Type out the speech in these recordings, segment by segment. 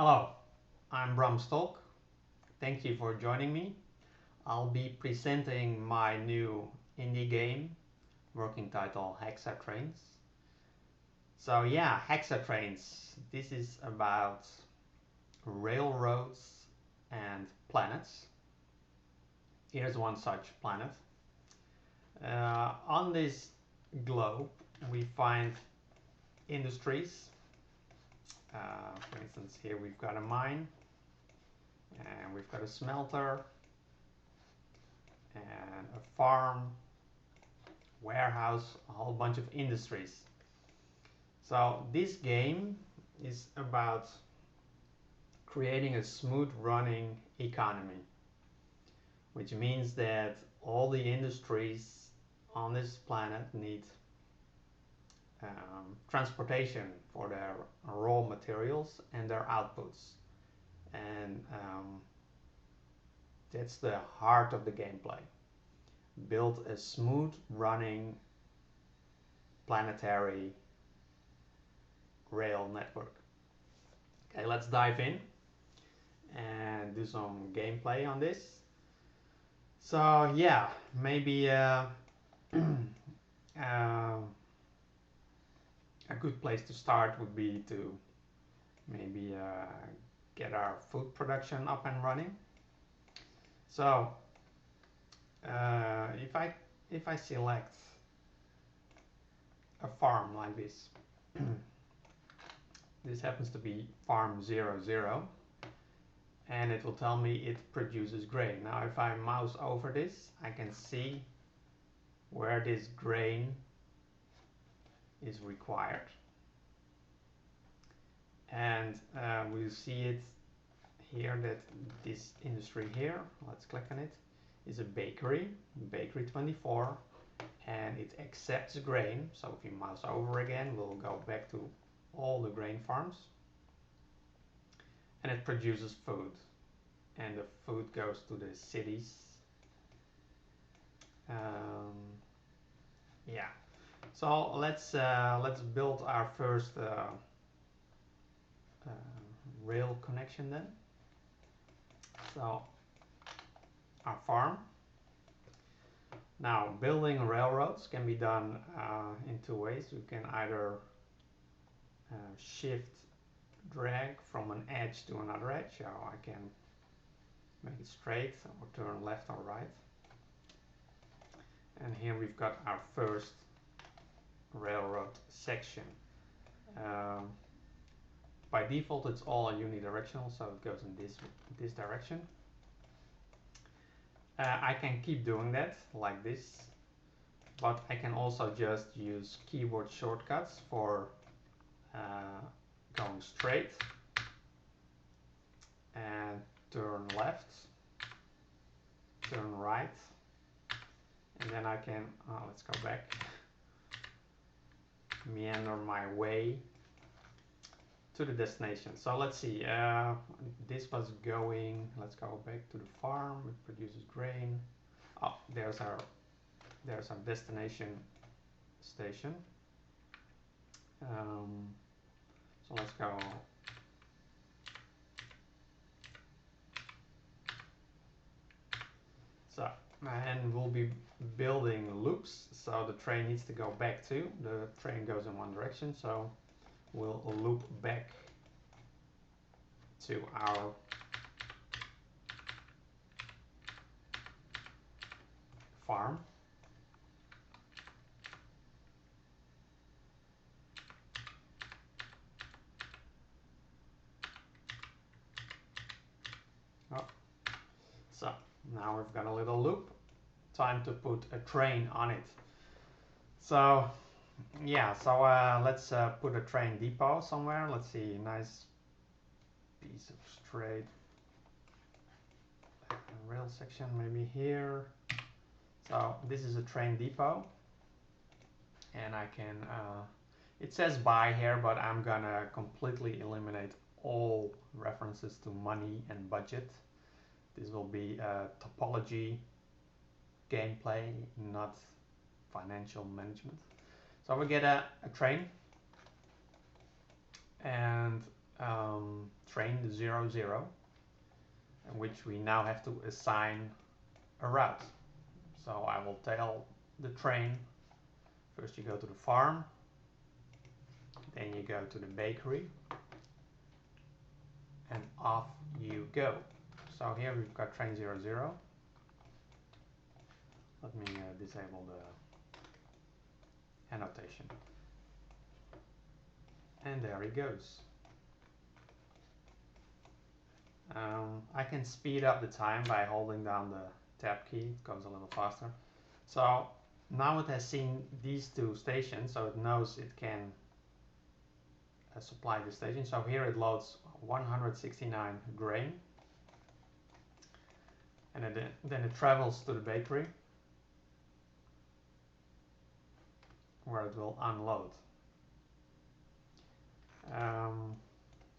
Hello, I'm Bram Stolk. Thank you for joining me. I'll be presenting my new indie game, working title Hexa Trains. So yeah, Hexa Trains. This is about railroads and planets. Here's one such planet. On this globe, we find industries. For instance, here we've got a mine, and we've got a smelter, and a farm, warehouse, a whole bunch of industries. So this game is about creating a smooth running economy, which means that all the industries on this planet need transportation for their raw materials and their outputs. And that's the heart of the gameplay. Build a smooth running planetary rail network. Okay, let's dive in and do some gameplay on this. So yeah, maybe a good place to start would be to maybe get our food production up and running. So if I select a farm like this, this happens to be farm 00, and it will tell me it produces grain. Now if I mouse over this, I can see where this grain is required, and we'll see it here that this industry here, let's click on it, is a bakery 24, and it accepts grain. So if you mouse over again, we'll go back to all the grain farms, and it produces food, and the food goes to the cities. Yeah, so let's build our first rail connection then. So our farm. Now building railroads can be done in two ways. You can either shift drag from an edge to another edge, so I can make it straight or turn left or right. And here we've got our first railroad section. By default it's all unidirectional, so it goes in this direction. I can keep doing that like this, but I can also just use keyboard shortcuts for going straight and turn left, turn right, and then I can, let's go back, meander my way to the destination. So let's see, this was going, let's go back to the farm, it produces grain. Oh, there's our destination station. So let's go. So, and we'll be building loops, so the train needs to go back too. The train goes in one direction, so we'll loop back to our farm. Oh, so now we've got a little loop. Time to put a train on it. So yeah, so let's put a train depot somewhere. Let's see, nice piece of straight rail section, maybe here. So this is a train depot, and I can, it says buy here, but I'm gonna completely eliminate all references to money and budget. This will be a topology gameplay, not financial management. So we get a train, and train 00, in which we now have to assign a route. So I will tell the train, first you go to the farm, then you go to the bakery, and off you go. So here we've got train 00. Let me disable the annotation. And there he goes. I can speed up the time by holding down the tab key. It goes a little faster. So now it has seen these two stations, so it knows it can supply the station. So here it loads 169 grain, and then it travels to the bakery, where it will unload.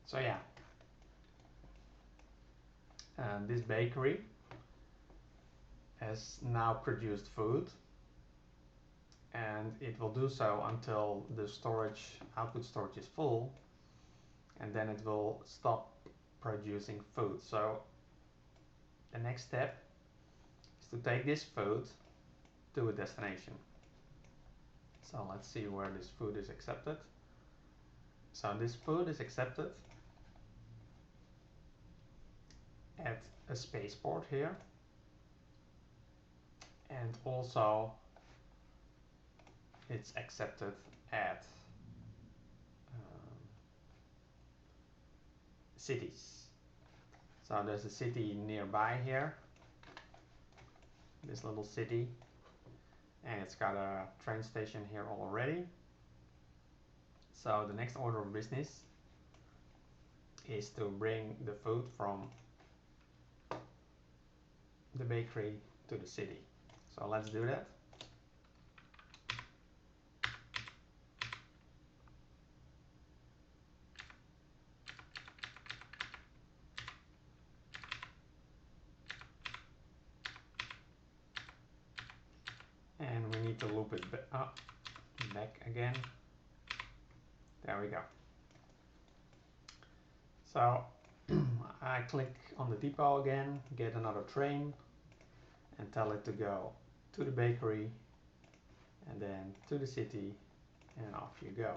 So yeah, this bakery has now produced food, and it will do so until the output storage is full, and then it will stop producing food. So the next step is to take this food to a destination. So let's see where this food is accepted. So this food is accepted at a spaceport here, and also it's accepted at cities. So there's a city nearby here, this little city, and it's got a train station here already. So the next order of business is to bring the food from the bakery to the city. So let's do that. And we need to loop it back again. There we go. So I click on the depot again, get another train, and tell it to go to the bakery, and then to the city, and off you go.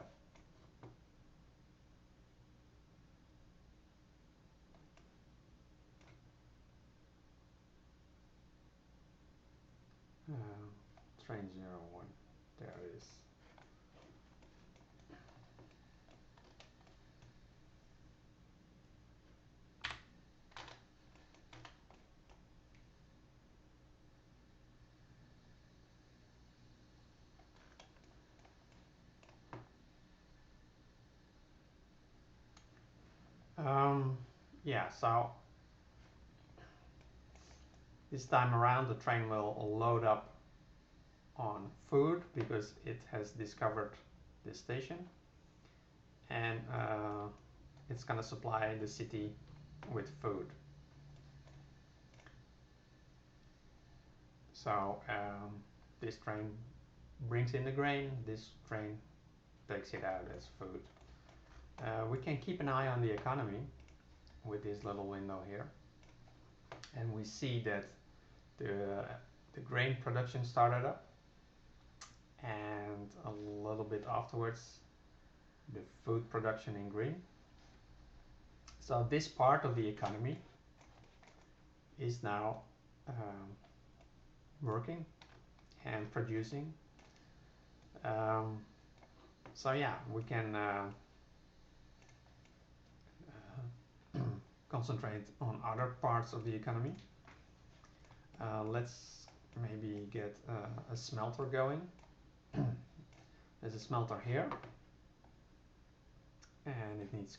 Train 01, there it is. Yeah, so this time around the train will load up on food because it has discovered this station, and it's gonna supply the city with food. So this train brings in the grain, this train takes it out as food. We can keep an eye on the economy with this little window here, and we see that the grain production started up, and a little bit afterwards the food production in green. So this part of the economy is now working and producing. So yeah, we can concentrate on other parts of the economy. Let's maybe get a smelter going. There's a smelter here, and it needs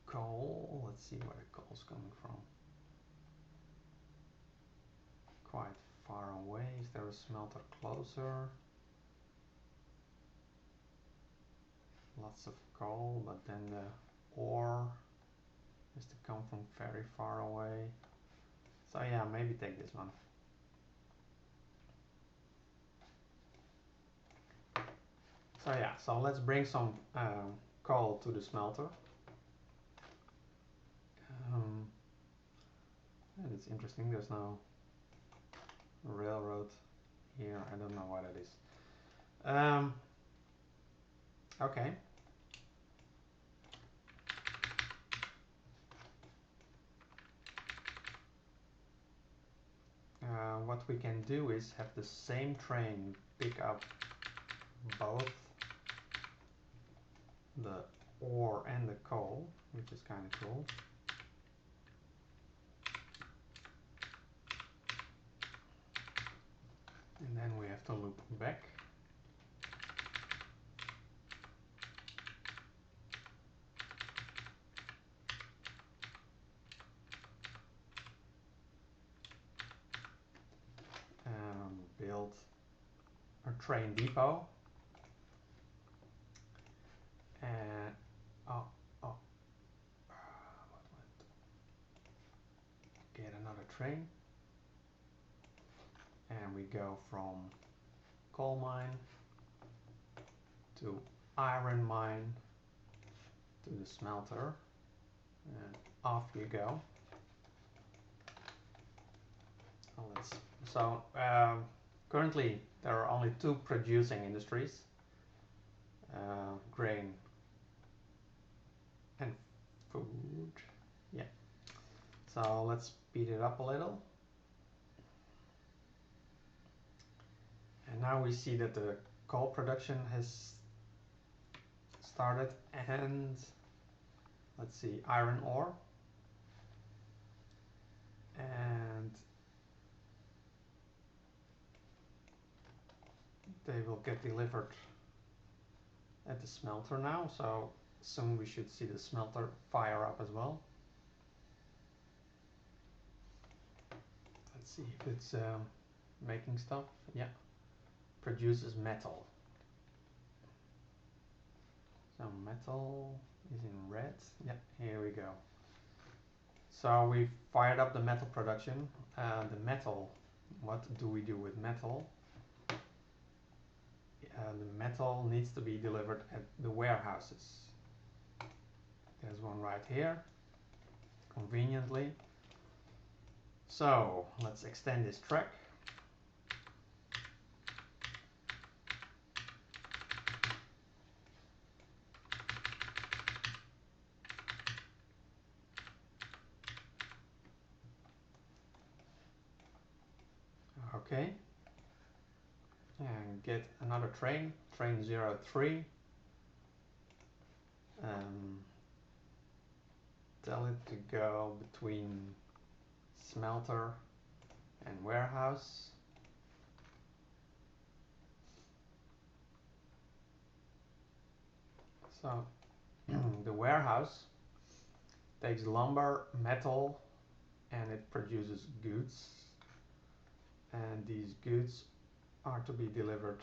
coal. Let's see where the coal's coming from. Quite far away. Is there a smelter closer? Lots of coal, but then the ore has to come from very far away. So yeah, maybe take this one. So yeah, so let's bring some coal to the smelter. That's interesting. There's no railroad here. I don't know what it is. Okay. What we can do is have the same train pick up both the ore and the coal, which is kind of cool. And then we have to loop back. Build a train depot. And get another train. And we go from coal mine to iron mine to the smelter, and off you go. So currently there are only 2 producing industries, grain and food. Yeah. So let's speed it up a little. And now we see that the coal production has started, and let's see, iron ore, and they will get delivered at the smelter now, so soon we should see the smelter fire up as well. Let's see if it's making stuff. Yeah, produces metal. So metal is in red. Yeah, here we go. So we fired up the metal production. The metal, what do we do with metal? The metal needs to be delivered at the warehouses. There's one right here, conveniently. So let's extend this track. Okay. And get another train, train 03. Tell it to go between smelter and warehouse. So the warehouse takes lumber, metal, and it produces goods. And these goods are to be delivered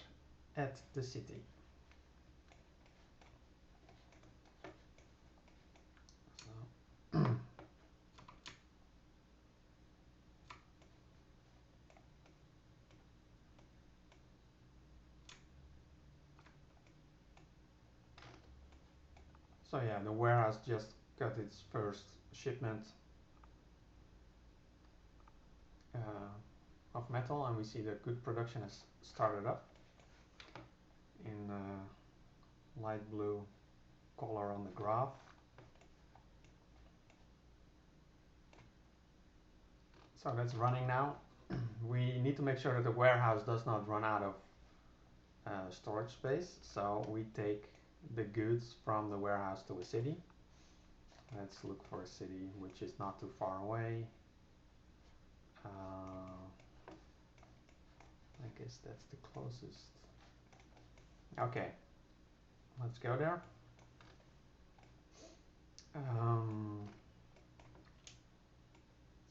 at the city. So yeah, the warehouse just got its first shipment of metal, and we see that good production has started up in light blue color on the graph. So that's running now. We need to make sure that the warehouse does not run out of storage space, so we take the goods from the warehouse to a city. Let's look for a city which is not too far away. I guess that's the closest. Okay, let's go there.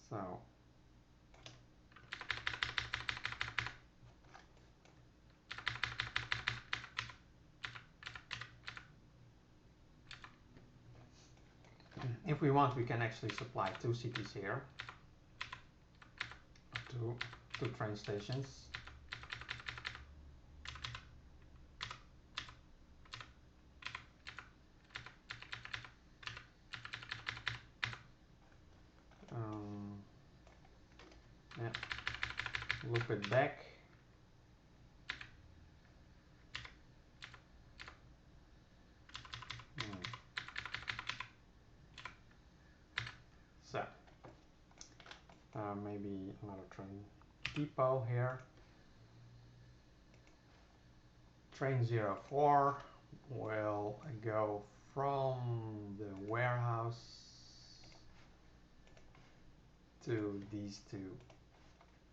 So if we want, we can actually supply 2 cities here, two train stations. loop it back. So maybe another train depot here. Train 04 will go from the warehouse to these two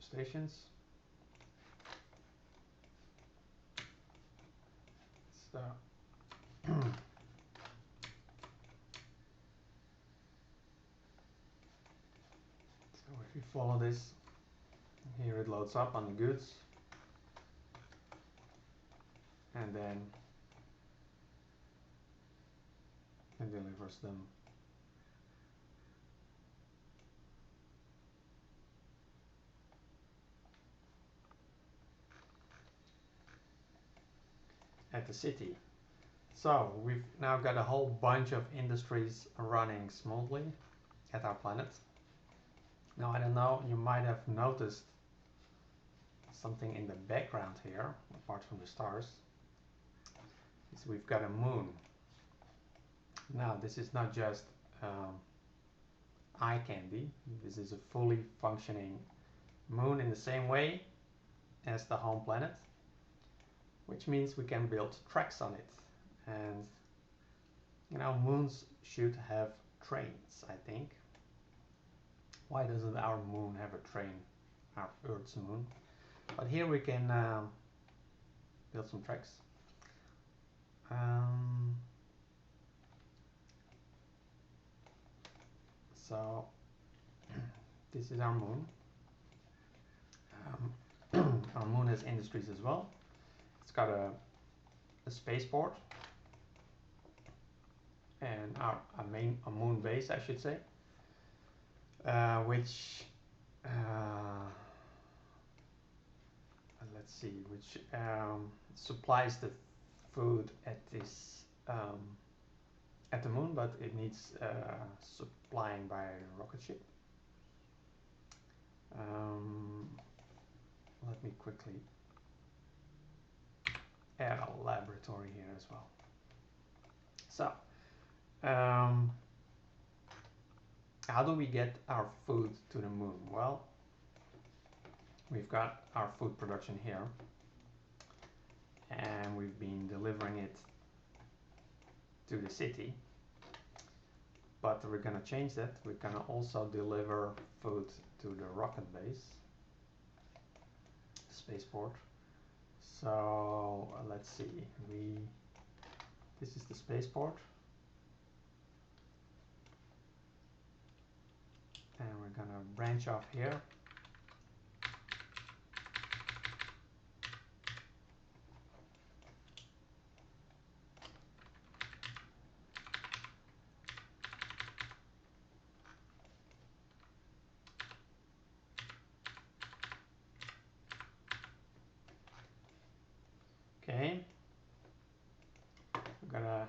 stations. So if you follow this, here it loads up on the goods, and then it delivers them at the city. So we've now got a whole bunch of industries running smoothly at our planet. Now I don't know, you might have noticed something in the background here, apart from the stars, is we've got a moon. Now this is not just eye candy, this is a fully functioning moon in the same way as the home planet, which means we can build tracks on it. And you know, moons should have trains, I think. Why doesn't our moon have a train, our Earth's moon? But here we can build some tracks. So this is our moon. Our moon has industries as well. It's got a spaceport and a moon base, I should say, which let's see, which supplies the food at this at the moon, but it needs supplying by a rocket ship. Let me quickly add a laboratory here as well. So, how do we get our food to the moon? Well, we've got our food production here, and we've been delivering it to the city. But we're gonna change that. We're gonna also deliver food to the rocket base, spaceport. So let's see. This is the spaceport, and we're gonna branch off here. Okay, we're gonna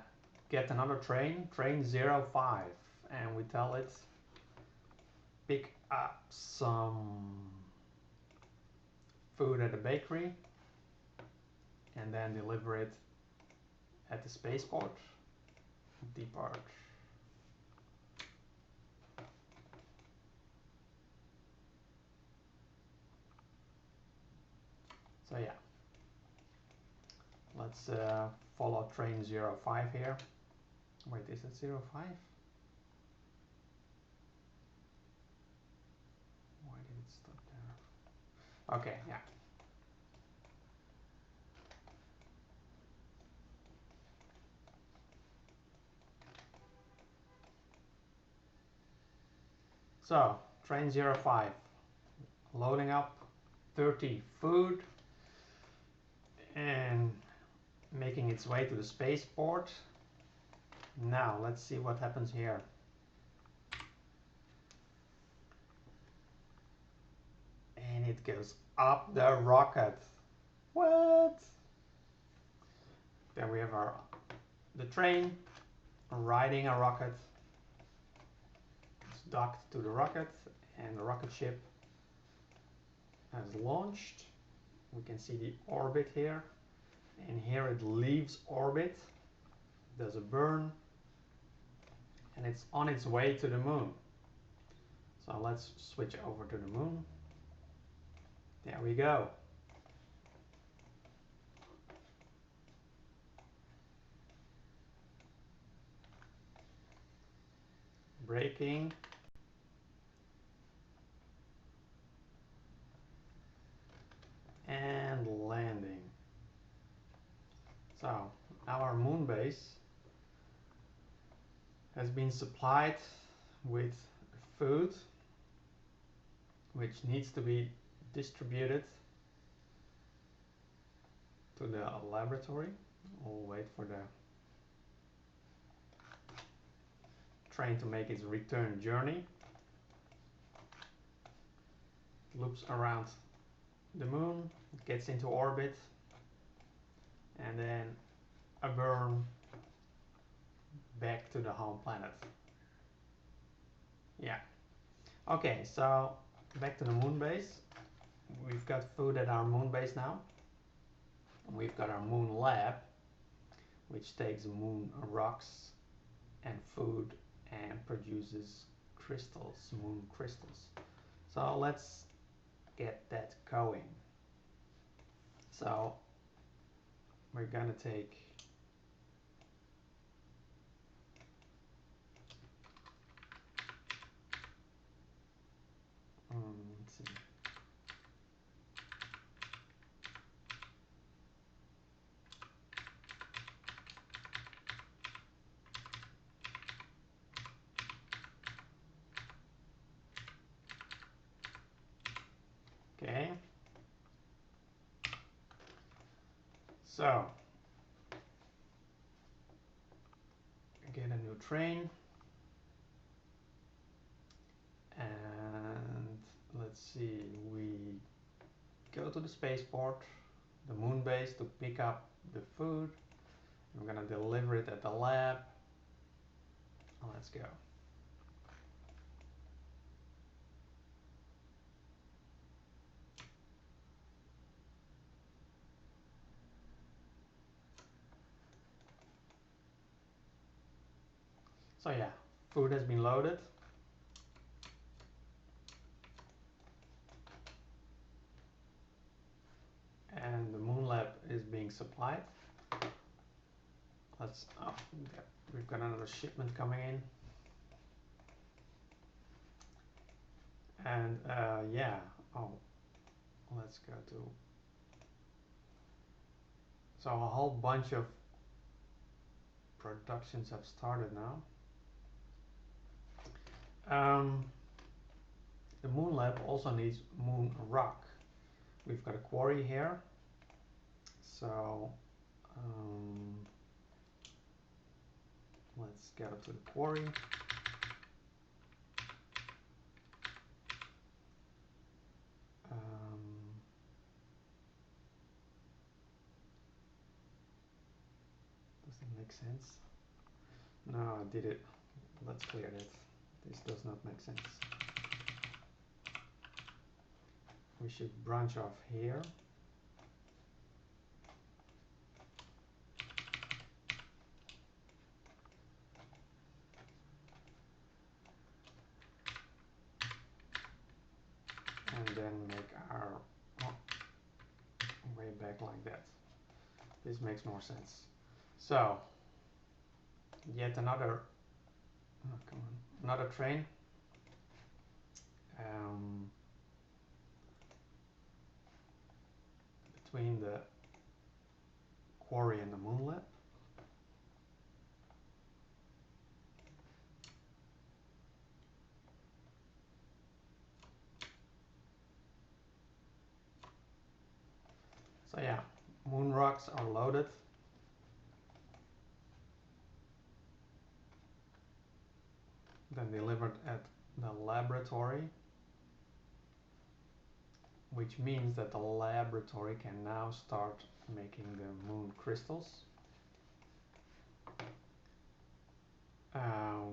get another train 05, and we tell it pick up some food at the bakery and then deliver it at the spaceport. Depart. So yeah, let's follow train 05 here. Wait, is it 05? Why did it stop there? Okay, yeah. So, train 05, loading up 30 food and making its way to the spaceport. Now, let's see what happens here. And it goes up the rocket. What? Then we have the train riding a rocket. It's docked to the rocket, and the rocket ship has launched. We can see the orbit here, and here it leaves orbit, does a burn, and it's on its way to the moon. So let's switch over to the moon. There we go. Braking. And landing. So our moon base has been supplied with food, which needs to be distributed to the laboratory. We'll wait for the train to make its return journey. It loops around the moon, it gets into orbit, and then a burn back to the home planet. Yeah. Okay, so back to the moon base. We've got food at our moon base now. We've got our moon lab, which takes moon rocks and food and produces crystals, moon crystals. So let's get that going. So we're gonna take let's see. Okay. So get a new train, and let's see, we go to the spaceport, the moon base, to pick up the food. I'm gonna deliver it at the lab. Let's go. So yeah, food has been loaded. And the moon lab is being supplied. Let's, oh, we've got another shipment coming in. And yeah, oh, let's go to, so a whole bunch of productions have started now. The moon lab also needs moon rock. We've got a quarry here, so let's go to the quarry. Does it make sense? No, I did it. Let's clear it. This does not make sense. We should branch off here. And then make our way back like that. This makes more sense. So, yet another, oh, come on, another train. Between the quarry and the moon lab. So yeah, moon rocks are loaded. Then delivered at the laboratory, which means that the laboratory can now start making the moon crystals,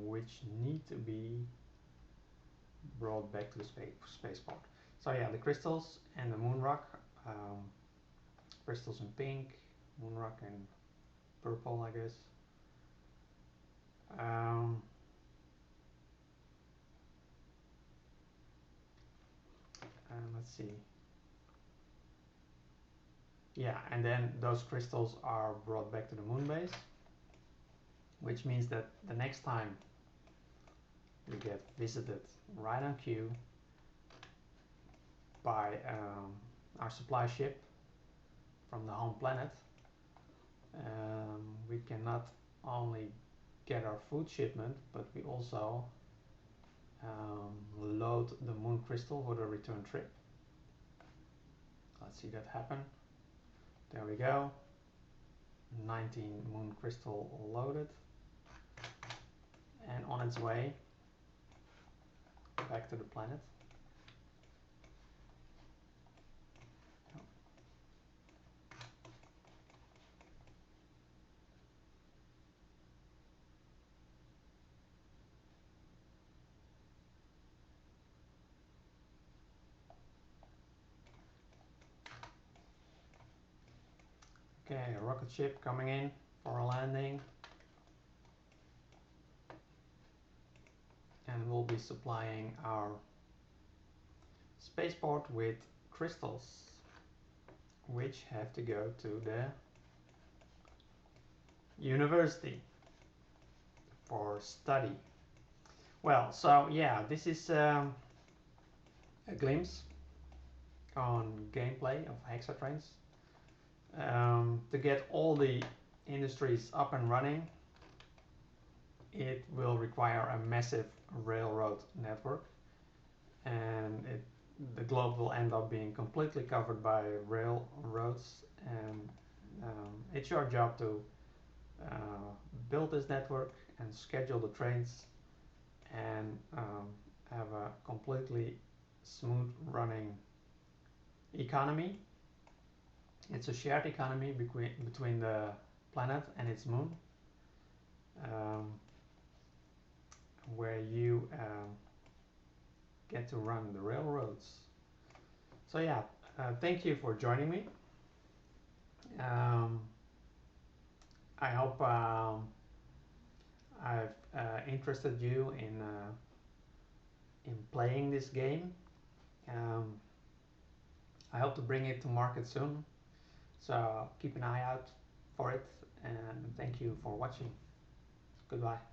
which need to be brought back to the spaceport. So yeah, the crystals and the moon rock. Crystals in pink, moon rock in purple, I guess. Um, and let's see. Yeah, and then those crystals are brought back to the moon base, which means that the next time we get visited right on cue by our supply ship from the home planet, we can not only get our food shipment, but we also load the moon crystal for the return trip. Let's see that happen. There we go. 19 moon crystal loaded and on its way back to the planet. Okay, a rocket ship coming in for a landing, and we'll be supplying our spaceport with crystals, which have to go to the university for study. Well, so yeah, this is a glimpse on gameplay of Hexa Trains. To get all the industries up and running, it will require a massive railroad network, and the globe will end up being completely covered by railroads, and it's your job to build this network and schedule the trains and have a completely smooth running economy. It's a shared economy between the planet and its moon, um, where you get to run the railroads. So yeah, thank you for joining me. Um, I hope I've interested you in playing this game. Um, I hope to bring it to market soon. So keep an eye out for it, and thank you for watching. Goodbye.